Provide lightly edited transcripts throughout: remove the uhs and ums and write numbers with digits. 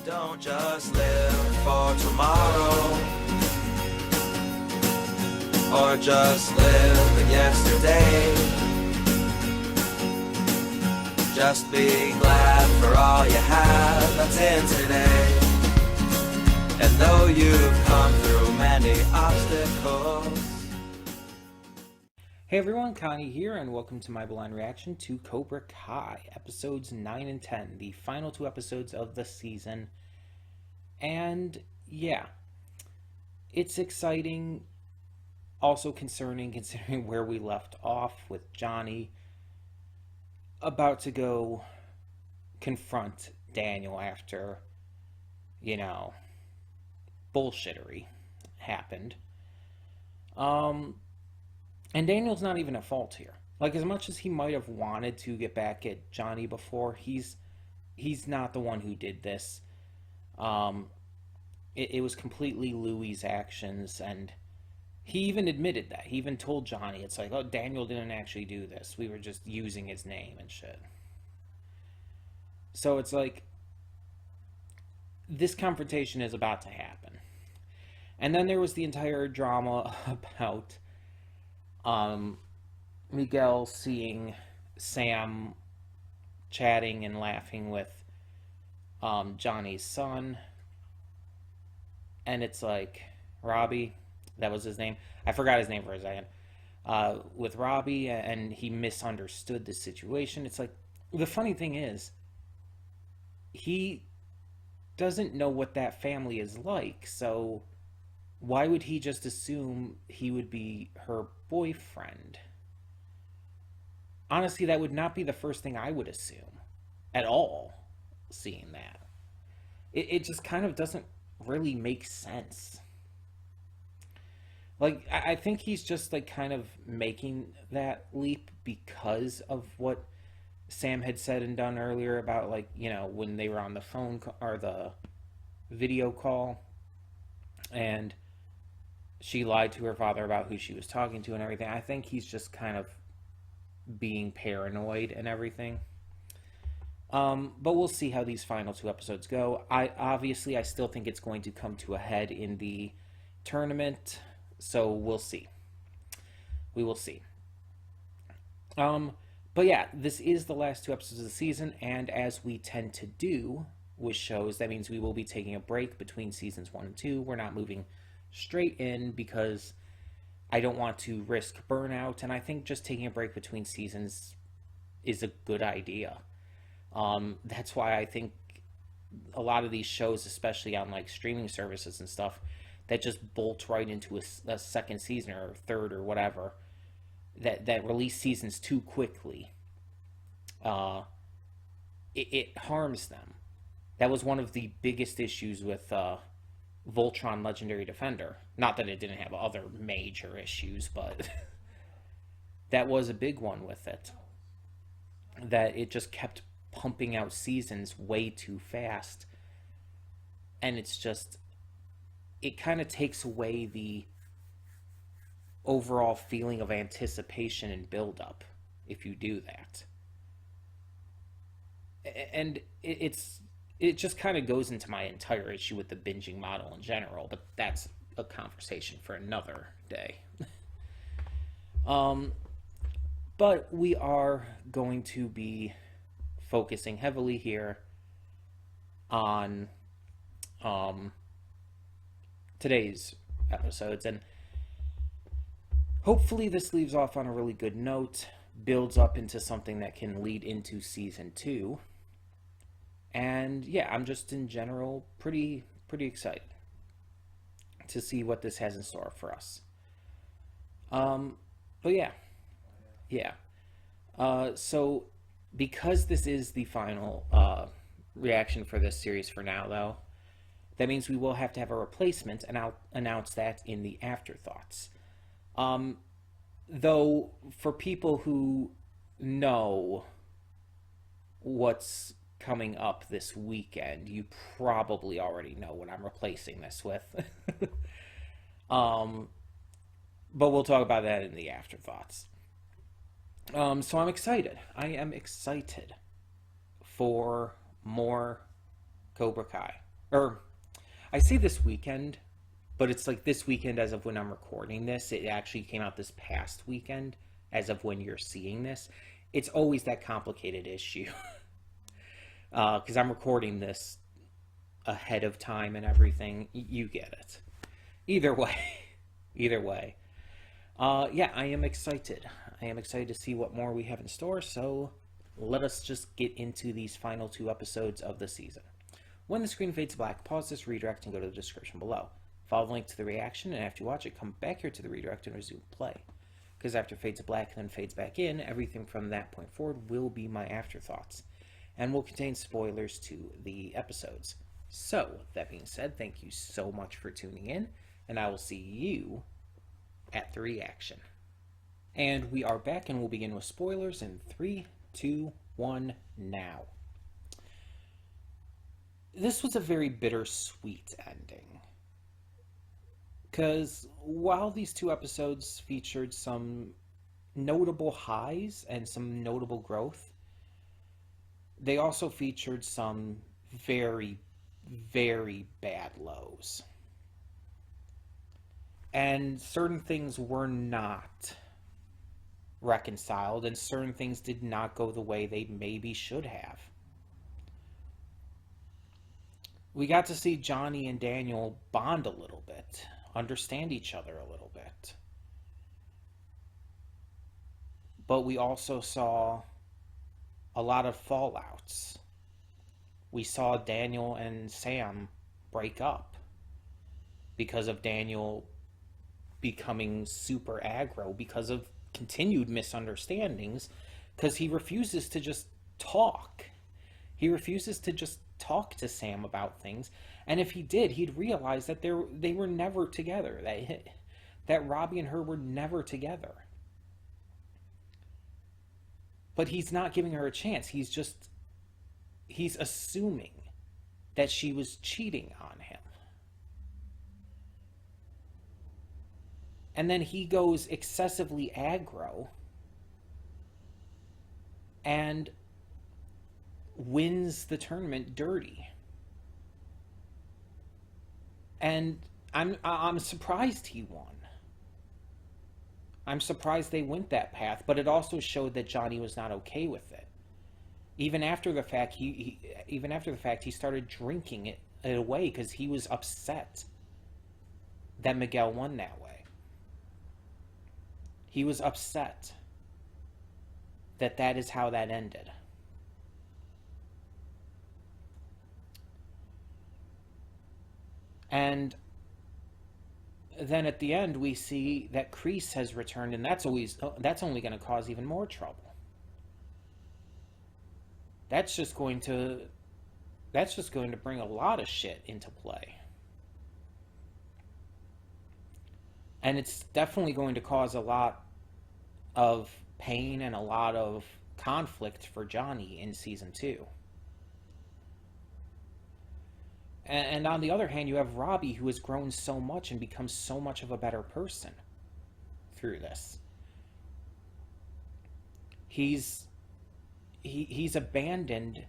Don't just live for tomorrow, or just live in yesterday. Just be glad for all you have that's in today. And though you've come through many obstacles. Hey everyone, Connie here, and welcome to my blind reaction to Cobra Kai, episodes 9 and 10, the final two episodes of the season. And yeah, it's exciting, also concerning considering where we left off with Johnny about to go confront Daniel after, bullshittery happened. And Daniel's not even at fault here. Like, as much as he might have wanted to get back at Johnny before, he's not the one who did this. It was completely Louie's actions, and he even admitted that. He even told Johnny, it's like, oh, Daniel didn't actually do this. We were just using his name and shit. So it's like, this confrontation is about to happen. And then there was the entire drama about Miguel seeing Sam chatting and laughing with Johnny's son. And it's like, Robbie, that was his name. I forgot his name for a second. With Robbie, and he misunderstood the situation. It's like, the funny thing is, he doesn't know what that family is like, so why would he just assume he would be her boyfriend? Honestly, that would not be the first thing I would assume at all, seeing that. It just kind of doesn't really make sense. Like, I think he's just, like, kind of making that leap because of what Sam had said and done earlier about, like, when they were on the phone or the video call, and she lied to her father about who she was talking to and everything. I think he's just kind of being paranoid and everything. But we'll see how these final two episodes go. I still think it's going to come to a head in the tournament, so we'll see. We will see. But yeah, this is the last two episodes of the season, and as we tend to do with shows, that means we will be taking a break between seasons 1 and 2. We're not moving straight in because I don't want to risk burnout, and I think just taking a break between seasons is a good idea. That's why I think a lot of these shows, especially on like streaming services and stuff, that just bolt right into a second season or third or whatever, that release seasons too quickly, it harms them. That was one of the biggest issues with Voltron Legendary Defender. Not that it didn't have other major issues, but that was a big one with it. That it just kept pumping out seasons way too fast. And it's just, it kind of takes away the overall feeling of anticipation and build-up if you do that. And it just kind of goes into my entire issue with the binging model in general, but that's a conversation for another day. But we are going to be focusing heavily here on today's episodes, and hopefully this leaves off on a really good note, builds up into something that can lead into season 2. And yeah, I'm just in general pretty excited to see what this has in store for us. But yeah. So because this is the final reaction for this series for now, though, that means we will have to have a replacement, and I'll announce that in the afterthoughts. Though, for people who know what's coming up this weekend, you probably already know what I'm replacing this with. But we'll talk about that in the afterthoughts. So I'm excited. I am excited for more Cobra Kai. Or I say this weekend, but it's like this weekend as of when I'm recording this. It actually came out this past weekend as of when you're seeing this. It's always that complicated issue. Because I'm recording this ahead of time and everything. You get it. Either way. Either way. Yeah, I am excited. I am excited to see what more we have in store, so let us just get into these final 2 episodes of the season. When the screen fades black, pause this redirect and go to the description below. Follow the link to the reaction, and after you watch it, come back here to the redirect and resume play. Because after it fades to black and then fades back in, everything from that point forward will be my afterthoughts, and will contain spoilers to the episodes. So, that being said, thank you so much for tuning in, and I will see you at the reaction. And we are back, and we'll begin with spoilers in 3, 2, 1, now. This was a very bittersweet ending. Because while these 2 episodes featured some notable highs and some notable growth, they also featured some very, very bad lows. And certain things were not reconciled, and certain things did not go the way they maybe should have. We got to see Johnny and Daniel bond a little bit, understand each other a little bit. But we also saw a lot of fallouts. We saw Daniel and Sam break up because of Daniel becoming super aggro because of continued misunderstandings, because he refuses to just talk. He refuses to just talk to Sam about things, and if he did, he'd realize that they were never together, that Robbie and her were never together. But he's not giving her a chance. He's assuming that she was cheating on him. And then he goes excessively aggro and wins the tournament dirty. And I'm surprised he won. I'm surprised they went that path, but it also showed that Johnny was not okay with it. Even after the fact, he started drinking it away because he was upset that Miguel won that way. He was upset that is how that ended. And then at the end, we see that Kreese has returned, and that's only going to cause even more trouble. That's just going to bring a lot of shit into play. And it's definitely going to cause a lot of pain and a lot of conflict for Johnny in season 2. And on the other hand, you have Robbie, who has grown so much and become so much of a better person through this. He's abandoned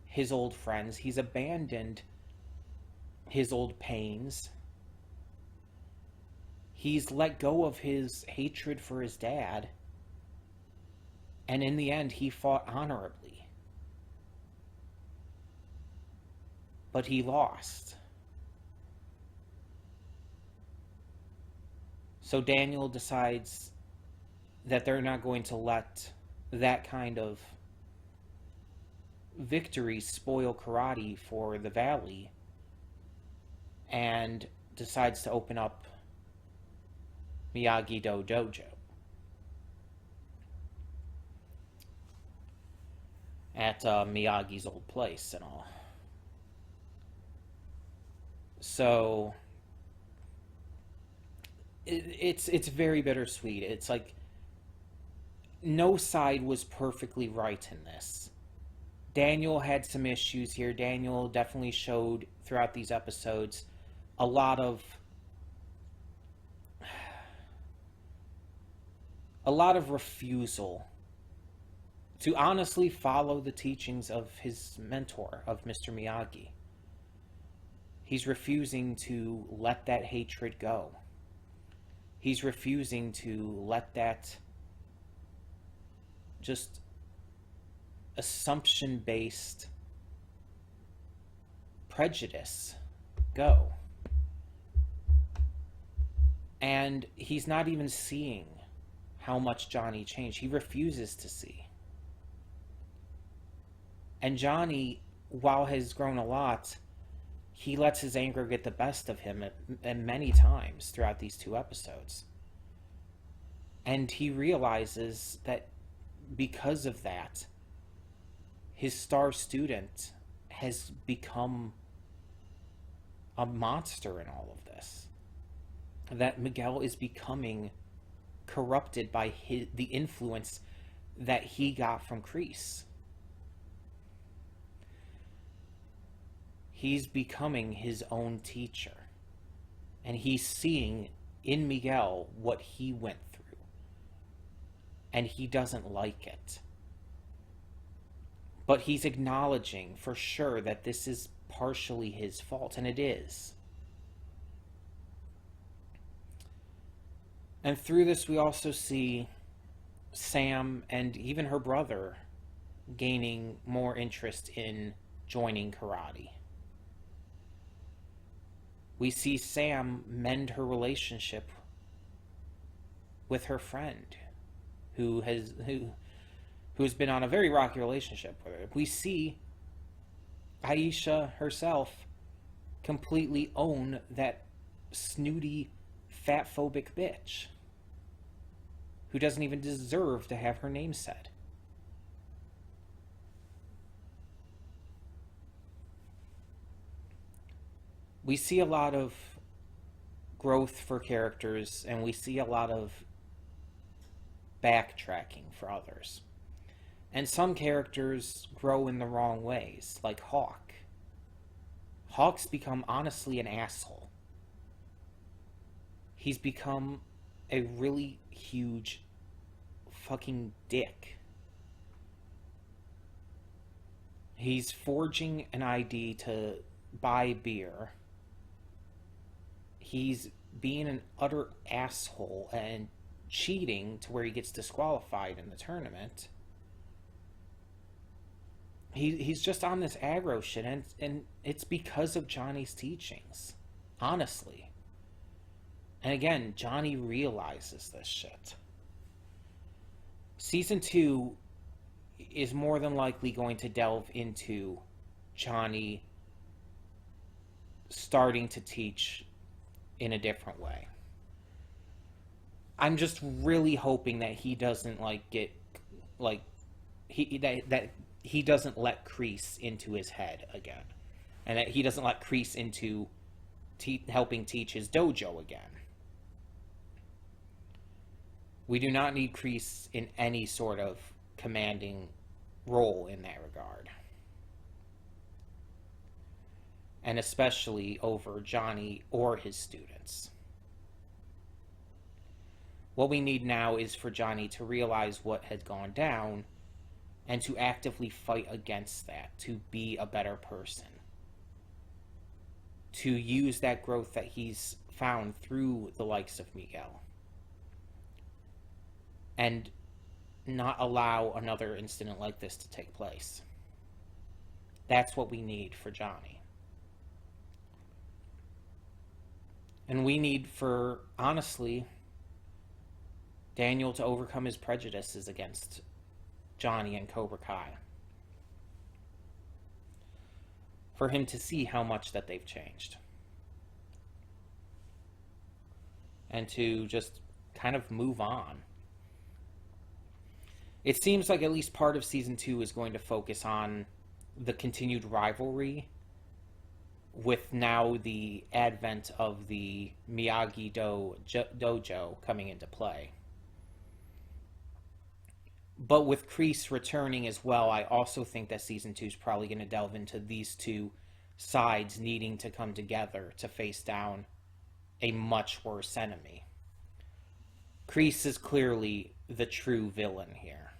his old friends. He's abandoned his old pains. He's let go of his hatred for his dad. And in the end, he fought honorably. But he lost. So Daniel decides that they're not going to let that kind of victory spoil karate for the Valley, and decides to open up Miyagi-Do Dojo at Miyagi's old place and all. So it's very bittersweet. It's like no side was perfectly right in this. Daniel had some issues here. Daniel definitely showed throughout these episodes a lot of refusal to honestly follow the teachings of his mentor, of Mr. Miyagi. He's refusing to let that hatred go. He's refusing to let that just assumption-based prejudice go. And he's not even seeing how much Johnny changed. He refuses to see. And Johnny, while has grown a lot, he lets his anger get the best of him at many times throughout these 2 episodes. And he realizes that because of that, his star student has become a monster in all of this. That Miguel is becoming corrupted by the influence that he got from Kreese. He's becoming his own teacher. And he's seeing in Miguel what he went through. And he doesn't like it. But he's acknowledging for sure that this is partially his fault, and it is. And through this, we also see Sam and even her brother gaining more interest in joining karate. We see Sam mend her relationship with her friend, who's been on a very rocky relationship with her. We see Aisha herself completely own that snooty, fat-phobic bitch who doesn't even deserve to have her name said. We see a lot of growth for characters, and we see a lot of backtracking for others. And some characters grow in the wrong ways, like Hawk. Hawk's become, honestly, an asshole. He's become a really huge fucking dick. He's forging an ID to buy beer. He's being an utter asshole and cheating to where he gets disqualified in the tournament. He's just on this aggro shit, and it's because of Johnny's teachings, honestly. And again, Johnny realizes this shit. Season 2 is more than likely going to delve into Johnny starting to teach in a different way. I'm just really hoping that he doesn't he doesn't let Kreese into his head again, and that he doesn't let Kreese into helping teach his dojo again. We do not need Kreese in any sort of commanding role in that regard. And especially over Johnny or his students. What we need now is for Johnny to realize what had gone down and to actively fight against that, to be a better person. To use that growth that he's found through the likes of Miguel. And not allow another incident like this to take place. That's what we need for Johnny. And we need for, honestly, Daniel to overcome his prejudices against Johnny and Cobra Kai. For him to see how much that they've changed. And to just kind of move on. It seems like at least part of Season 2 is going to focus on the continued rivalry with now the advent of the Miyagi dojo coming into play. But with Kreese returning as well, I also think that Season 2 is probably going to delve into these two sides needing to come together to face down a much worse enemy. Kreese is clearly the true villain here.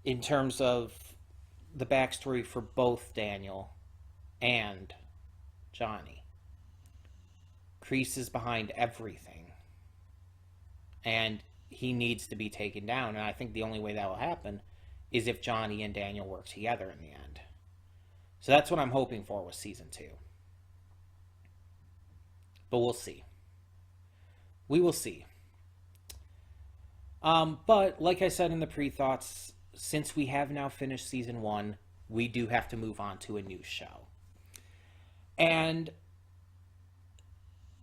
In terms of the backstory for both Daniel and Johnny. Kreese is behind everything. And he needs to be taken down. And I think the only way that will happen is if Johnny and Daniel work together in the end. So that's what I'm hoping for with season 2. But we'll see. We will see. But like I said in the pre-thoughts, since we have now finished season 1, we do have to move on to a new show. And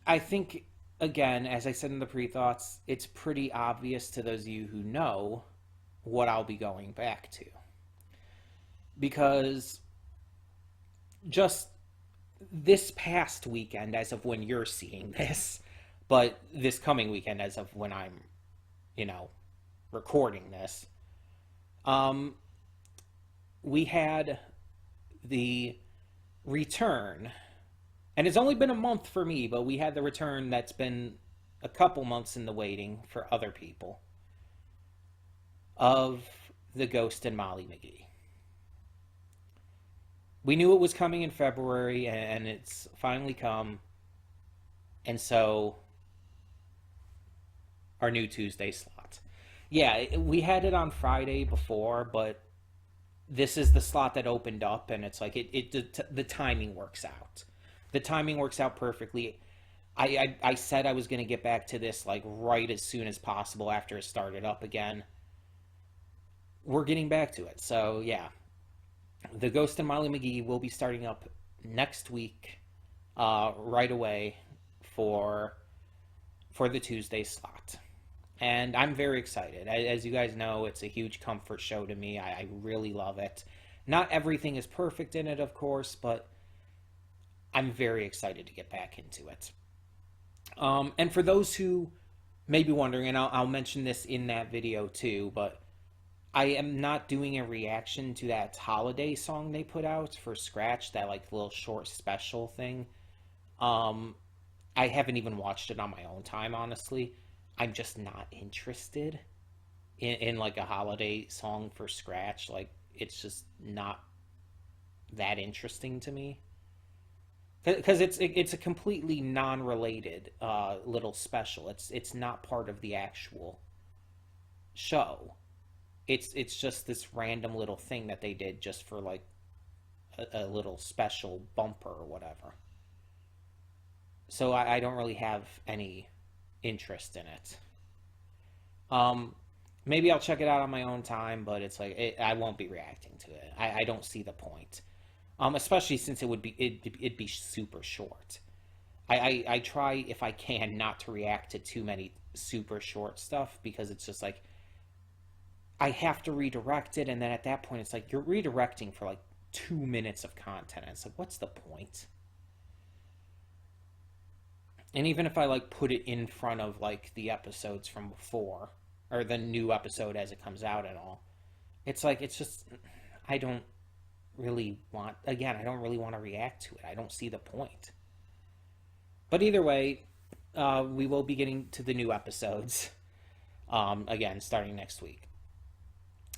I think, again, as I said in the pre-thoughts, it's pretty obvious to those of you who know what I'll be going back to. Because just this past weekend, as of when you're seeing this, but this coming weekend as of when I'm, recording this, we had the return, and it's only been a month for me, but we had the return that's been a couple months in the waiting for other people, of the Ghost and Molly McGee. We knew it was coming in February, and it's finally come, and so our new Tuesday slot. Yeah, we had it on Friday before, but this is the slot that opened up, and it's like the timing works out. The timing works out perfectly. I said I was going to get back to this like right as soon as possible after it started up again. We're getting back to it. So yeah, the Ghost and Molly McGee will be starting up next week, right away for the Tuesday slot. And I'm very excited. As you guys know, it's a huge comfort show to me. I really love it. Not everything is perfect in it, of course, but I'm very excited to get back into it. And for those who may be wondering, and I'll mention this in that video too, but I am not doing a reaction to that holiday song they put out for Scratch, that like little short special thing. I haven't even watched it on my own time, honestly. I'm just not interested in like a holiday song for Scratch. Like, it's just not that interesting to me. Because it's a completely non-related little special. It's not part of the actual show. It's just this random little thing that they did just for like a little special bumper or whatever. So I don't really have any interest in it. Maybe I'll check it out on my own time, but it's like I won't be reacting to it. I don't see the point. Especially since it'd be super short. I try, if I can, not to react to too many super short stuff, because it's just like I have to redirect it, and then at that point it's like you're redirecting for like 2 minutes of content, and it's like, what's the point? And even if I like put it in front of like the episodes from before, or the new episode as it comes out and all, it's like, it's just, I don't really want to react to it. I don't see the point. But either way, we will be getting to the new episodes, again, starting next week.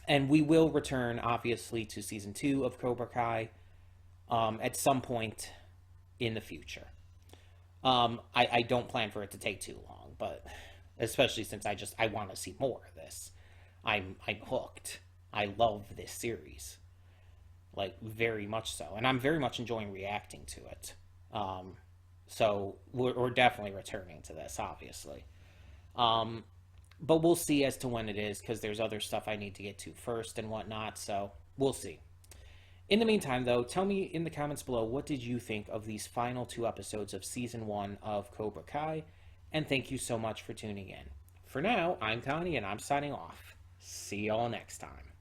And we will return, obviously, to Season 2 of Cobra Kai at some point in the future. I don't plan for it to take too long, but especially since I want to see more of this. I'm hooked. I love this series, like, very much so, and I'm very much enjoying reacting to it. So we're definitely returning to this, obviously. But we'll see as to when it is, because there's other stuff I need to get to first and whatnot, so we'll see. In the meantime, though, tell me in the comments below, what did you think of these final 2 episodes of Season 1 of Cobra Kai? And thank you so much for tuning in. For now, I'm Connie, and I'm signing off. See y'all next time.